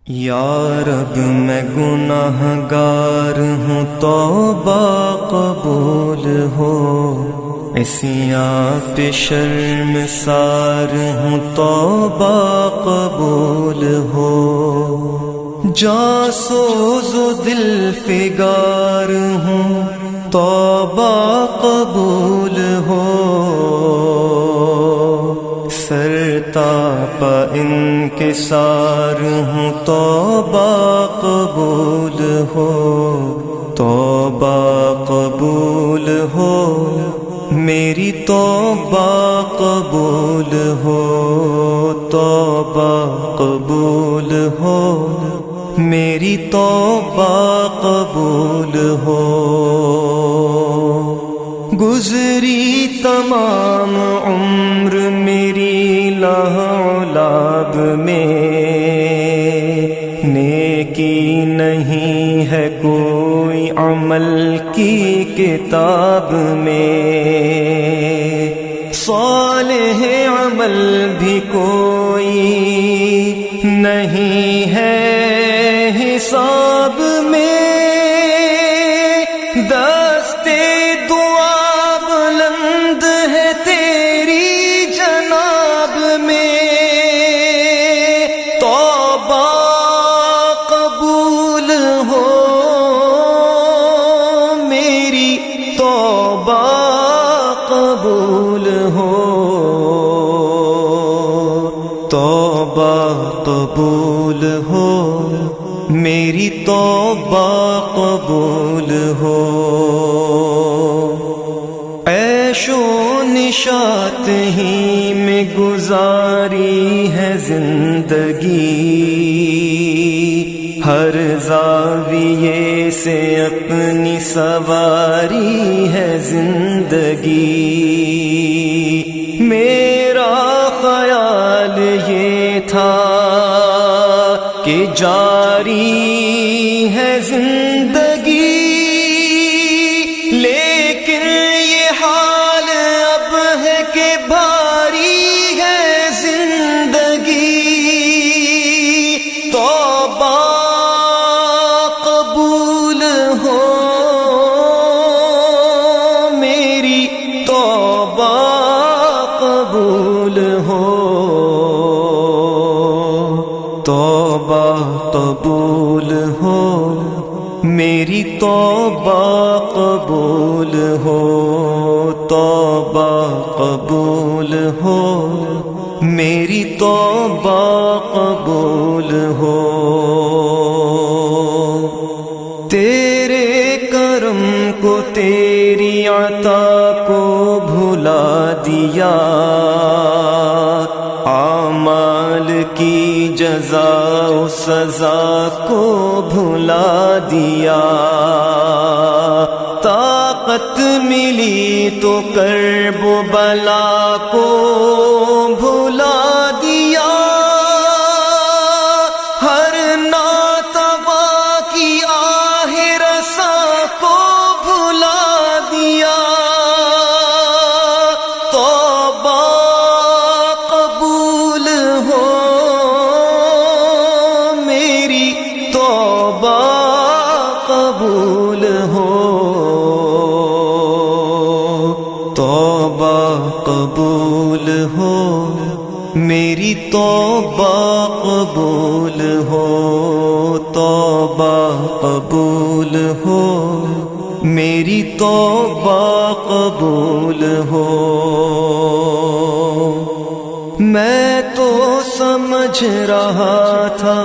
یا رب میں گناہ گار ہوں، توبہ قبول ہو، عصیاں پہ شرمسار ہوں، توبہ قبول ہو، جاسوز و دل فگار ہوں، توبہ قبول ہو، سرتاپا انکسار ہوں، توبہ قبول ہو، توبہ قبول ہو، میری توبہ قبول ہو، توبہ قبول ہو، میری توبہ قبول ہو، گزری تمام عمر میری لعب میں، نیکی نہیں ہے کوئی عمل کی کتاب میں، صالح عمل بھی کوئی نہیں ہے حساب میں، دستے دعا بلند ہے تیری جناب میں، توبہ قبول ہو، میری توبہ قبول ہو، توبہ قبول ہو، میری توبہ قبول ہو، عیش و نشاط ہی میں گزاری ہے زندگی، ہر زاویے سے اپنی سواری ہے زندگی، میرا خیال یہ تھا کہ جاری ہے زندگی، لیکن یہ حال اب ہے کہ بھاری ہے زندگی، توبہ قبول ہو، میری توبہ قبول ہو، توبہ قبول ہو، میری توبہ قبول ہو، توبہ قبول ہو، میری توبہ قبول ہو، تیرے کرم کو تیری عطا کو بھلا دیا، اعمال کی جزا و سزا کو بھلا دیا، طاقت ملی تو کرب و بلا کو بھلا دیا، ہر ناتوا کی آہ رسا کو بھلا دیا، توبہ قبول ہو، میری توبہ قبول ہو، توبہ قبول ہو، میری توبہ قبول ہو، توبہ قبول ہو، میری توبہ قبول ہو، میں تو سمجھ رہا تھا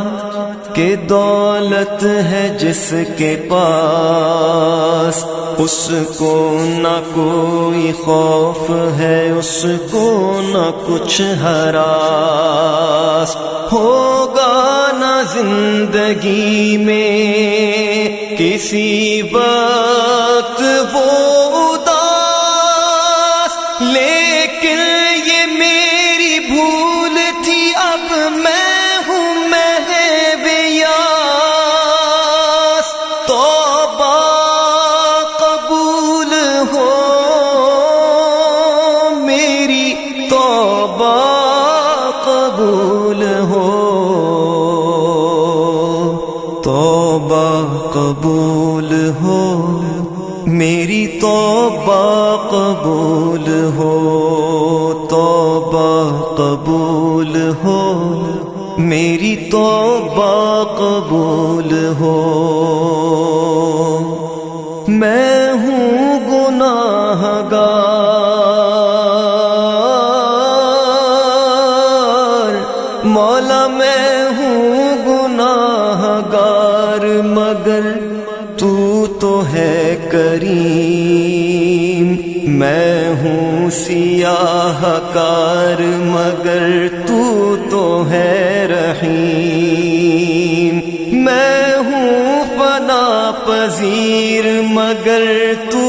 کہ دولت ہے جس کے پاس، اس کو نہ کوئی خوف ہے، اس کو نہ کچھ ہراس، ہوگا نہ زندگی میں کسی وقت وہ اداس، لیکن یہ میری بھول تھی، اب میں ہوں محو یاس، توبہ قبول ہو، میری توبہ قبول ہو، توبہ قبول ہو میری توبہ قبول ہو توبہ قبول ہو میری توبہ قبول ہو میں ہوں گناہ گار مولا میں ہوں گناہ گار مگر تو ہے کریم میں ہوں سیاہ کار مگر تو ہے رحیم میں ہوں فنا پذیر مگر تو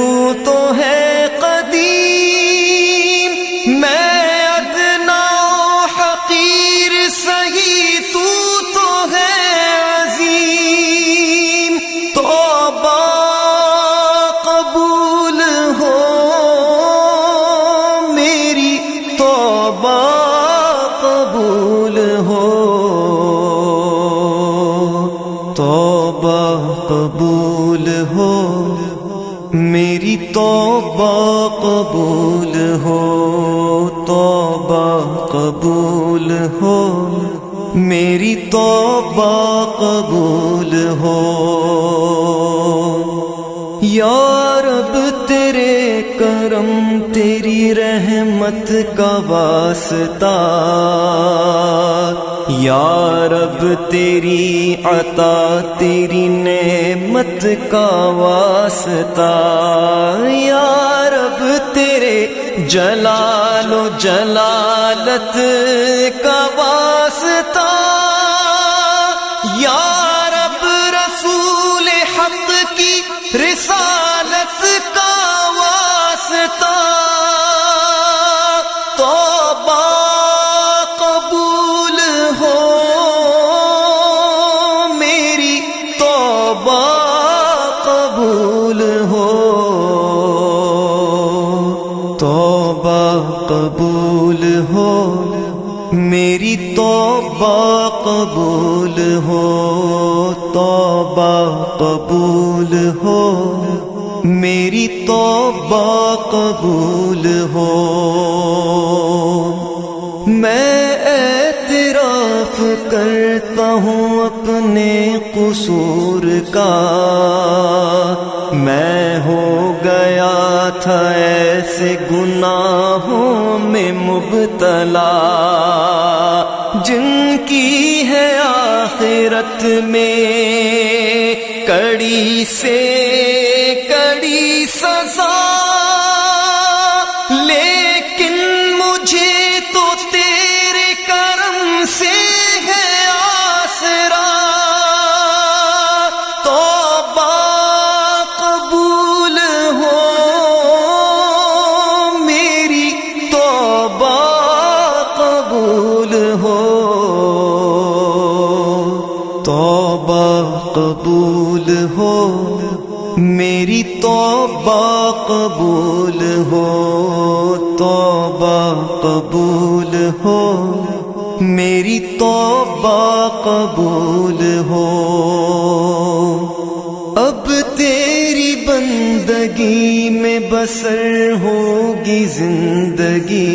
ہے قدیم میں ادنا حقیر سہی تو ہے عظیم توبہ قبول ہو میری توبہ قبول ہو توبہ قبول ہو میری توبہ قبول ہو توبہ قبول ہو میری توبہ قبول ہو یا رب تیرے کرم تیری رحمت کا واسطہ یا رب تیری عطا تیری نعمت کا واسطہ یا رب تیرے جلال و جلالت کا واسطہ یا رب رسول حق کی رسالت کا واسطہ توبہ قبول ہو میری توبہ قبول ہو توبہ قبول ہو میری توبہ قبول ہو توبہ قبول ہو میری توبہ قبول ہو میں اعتراف کرتا ہوں اپنے قصور کا میں ہو گیا تھا ایسے گناہوں میں مبتلا جن کی ہے آخرت میں کڑی سے کڑی سزا لیکن مجھے تو تیرے کرم سے ہے آسرا توبہ قبول ہو میری توبہ قبول ہو توبہ قبول ہو میری توبہ قبول ہو توبہ قبول ہو میری توبہ قبول ہو اب تیری بندگی میں بسر ہوگی زندگی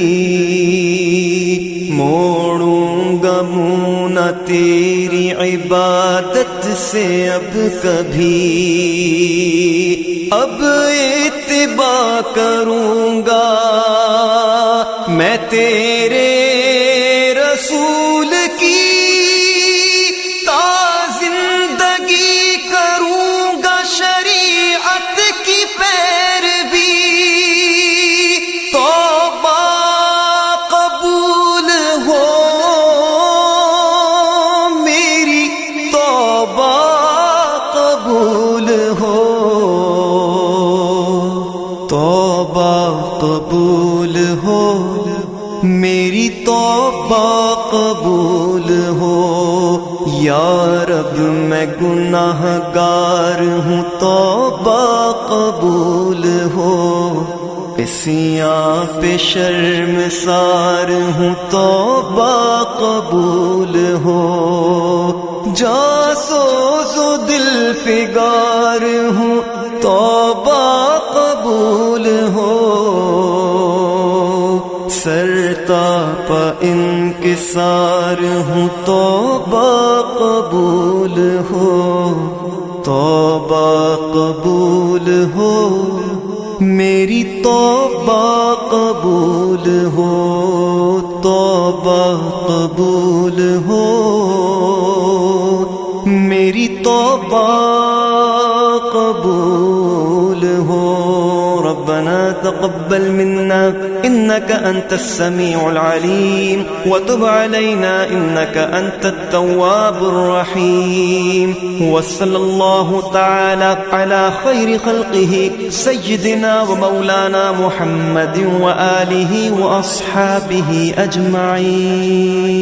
موڑوں گا منہ نہ تیری عبادت سے اب کبھی اب اتباع کروں گا میں تیرے رسول کی تا زندگی کروں گا شریعت کی پیروی توبہ قبول ہو میری توبہ قبول ہو توبہ قبول ہو میری توبہ قبول ہو یا رب میں گناہ گار ہوں توبہ قبول ہو اسیاں پہ شرمسار ہوں توبہ قبول ہو جا سوز و دل فگار ہوں توبہ قبول ہو سرتاپا انکسار ہوں توبہ قبول ہو توبہ قبول ہو میری توبہ قبول ہو توبہ قبول ہو میری توبہ قبول ہو ربنا تقبل منا إنك أنت السميع العليم وتب علينا إنك أنت التواب الرحيم وصلى الله تعالى على خير خلقه سيدنا ومولانا محمد وآله وأصحابه أجمعين.